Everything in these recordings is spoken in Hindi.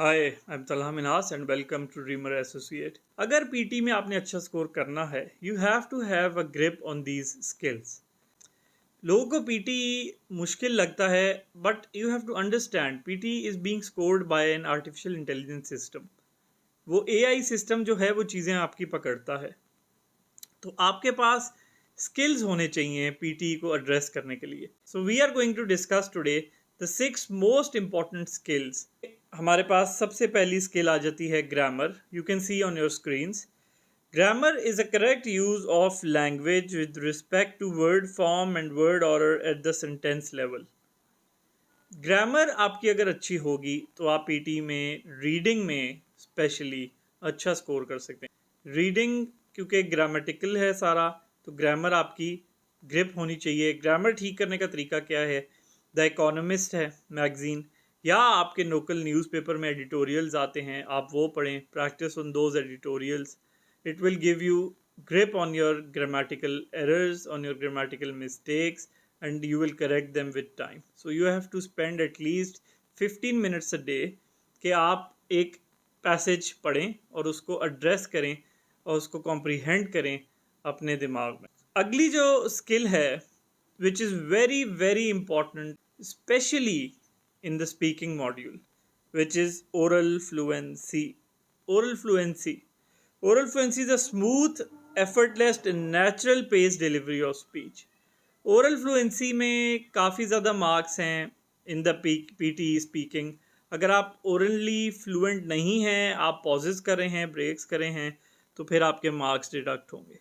Hi I am Talha Minhas and welcome to Dreamer Associate. अगर पीटी में आपने अच्छा स्कोर करना है you have to have a grip on these skills. लोगों को पीटी मुश्किल लगता है but you have to understand PT is being scored by an artificial intelligence system. वो एआई सिस्टम जो है वो चीज़ें आपकी पकड़ता है, तो आपके पास स्किल्स होने चाहिए पीटी को एड्रेस करने के लिए। So we are going to discuss today the 6 most important skills. हमारे पास सबसे पहली स्किल आ जाती है grammar. You can see on your screens. Grammar is a correct use of language with respect to word form and word order at the sentence level. Grammar आपकी अगर अच्छी होगी तो आप पीटी में रीडिंग में स्पेशली अच्छा स्कोर कर सकते हैं। रीडिंग क्योंकि ग्रामेटिकल है सारा, तो ग्रामर आपकी ग्रिप होनी चाहिए। ग्रामर ठीक करने का तरीका क्या है? द इकोनॉमिस्ट है मैगजीन, या आपके लोकल न्यूज़पेपर में एडिटोरियल्स आते हैं, आप वो पढ़ें। Practice on those editorials, it will give you grip on your grammatical errors, on your grammatical mistakes, and you will correct them with time. So you have to spend at least 15 minutes a day कि आप एक पैसेज पढ़ें और उसको एड्रेस करें और उसको कॉम्प्रीहेंड करें अपने दिमाग में। अगली जो स्किल है which is very very important specially in the speaking module, which is oral fluency. Oral fluency. Oral fluency is a smooth, effortless and natural pace delivery of speech. Oral fluency में काफ़ी ज़्यादा मार्क्स हैं इन द पीटी स्पीकिंग। अगर आप ओरली फ्लुएंट नहीं हैं, आप पॉजेस कर रहे हैं, ब्रेक्स कर रहे हैं, तो फिर आपके मार्क्स डिडक्ट होंगे।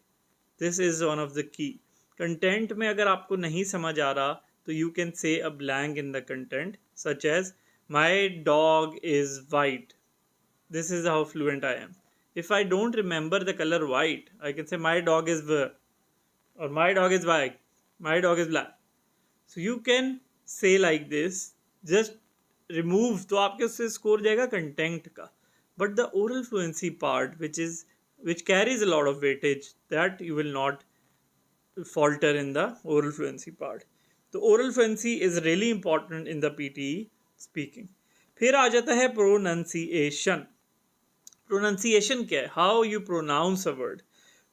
This is one of the key. Content में अगर आपको नहीं समझ आ रहा तो you can say a blank in the content such as my dog is white. This is how fluent I am. If I don't remember the color white, I can say my dog is or my dog is white, my dog is black. So you can say like this, just remove, तो आपके उससे स्कोर जाएगा कंटेंट का। But the oral fluency part which carries a lot of weightage, that you will not falter in the oral fluency part. तो oral fluency is really important in the PT speaking. फिर आ जाता है प्रोनंसिएशन। प्रोनंसिएशन क्या है? How you pronounce a word.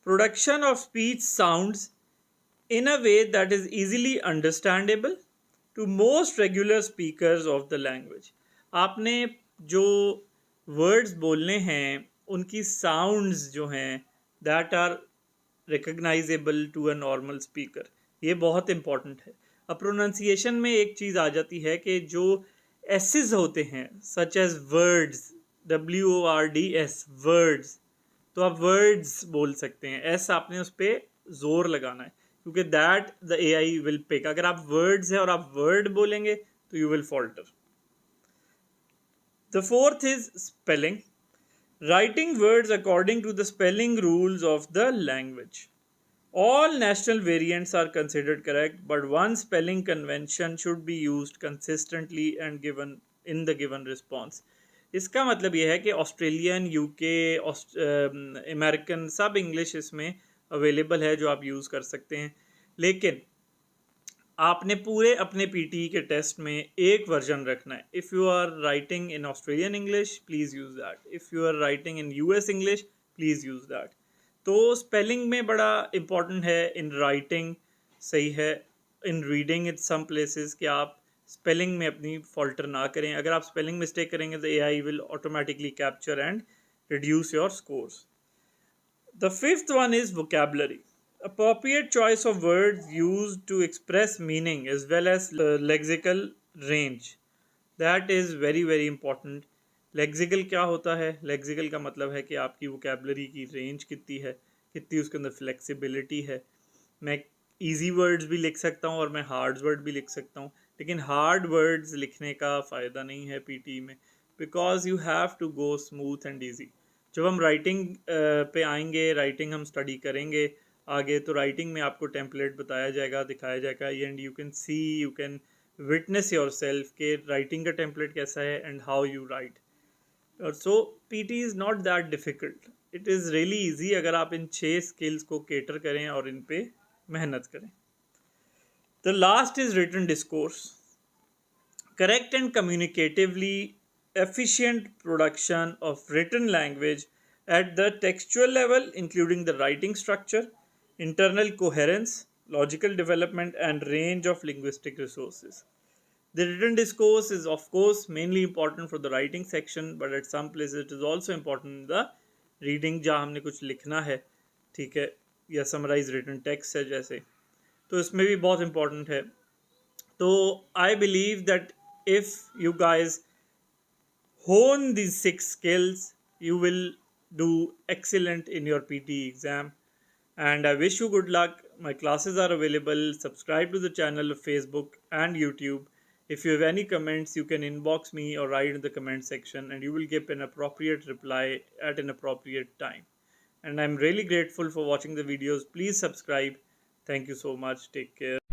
Production of speech sounds in a way that is easily understandable to most regular speakers of the language. आपने जो वर्ड्स बोलने हैं उनकी साउंड्स जो हैं that are recognisable to a normal speaker, ये बहुत इंपॉर्टेंट है। अब प्रोनाउंसिएशन में एक चीज़ आ जाती है कि जो एसेस होते हैं such as words, WORDS words, तो आप वर्ड्स बोल सकते हैं। एस आपने उस पर जोर लगाना है क्योंकि that the AI will pick. अगर आप वर्ड्स है और आप वर्ड बोलेंगे तो you will falter. The fourth is spelling. Writing words according to the spelling rules of the language. All national variants are considered correct, but one spelling convention should be used consistently and given in the given response. इसका मतलब यह है कि ऑस्ट्रेलियन, यूके, अमेरिकन सब इंग्लिश इसमें अवेलेबल है जो आप यूज़ कर सकते हैं, लेकिन आपने पूरे अपने पीटी के टेस्ट में एक वर्जन रखना है। If you are writing in Australian English please use that, if you are writing in US English please use that. तो स्पेलिंग में बड़ा इम्पॉर्टेंट है। इन राइटिंग सही है, in reading it some places कि आप स्पेलिंग में अपनी फॉल्टर ना करें। अगर आप स्पेलिंग मिस्टेक करेंगे तो AI will automatically capture and reduce your scores. The fifth one is vocabulary. Appropriate choice of words used to express meaning as well as lexical range, that is very very important. Lexical क्या होता है? लेक्सिकल का मतलब है कि आपकी वोकैबुलरी की रेंज कितनी है, कितनी उसके अंदर फ्लेक्सिबिलिटी है। मैं इजी वर्ड्स भी लिख सकता हूँ और मैं हार्ड वर्ड भी लिख सकता हूँ, लेकिन हार्ड वर्ड्स लिखने का फ़ायदा नहीं है पीटी में, because you have to go smooth and easy. जब हम राइटिंग पे आएंगे, राइटिंग हम स्टडी करेंगे आगे, तो राइटिंग में आपको टेम्पलेट बताया जाएगा, दिखाया जाएगा, and you can see, you can witness your yourself writing का टेम्पलेट कैसा है एंड हाउ यू राइट। और so PT is not that difficult, it is really easy अगर आप इन 6 स्किल्स को केटर करें और इन पे मेहनत करें। The last is written discourse. Correct and communicatively efficient production of written language at the textual level, including the writing structure, internal coherence, logical development, and range of linguistic resources. The written discourse is, of course, mainly important for the writing section, but at some places it is also important in the reading, जहाँ हमने कुछ लिखना है, ठीक है, या समराइज रिटन टेक्स्ट है जैसे, तो इसमें भी बहुत इम्पोर्टेंट है. तो I believe that if you guys hone these 6 skills, you will do excellent in your PT exam. And I wish you good luck. My classes are available. Subscribe to the channel of Facebook and YouTube. If you have any comments, you can inbox me or write in the comment section, and you will get an appropriate reply at an appropriate time. And I'm really grateful for watching the videos. Please subscribe. Thank you so much. Take care.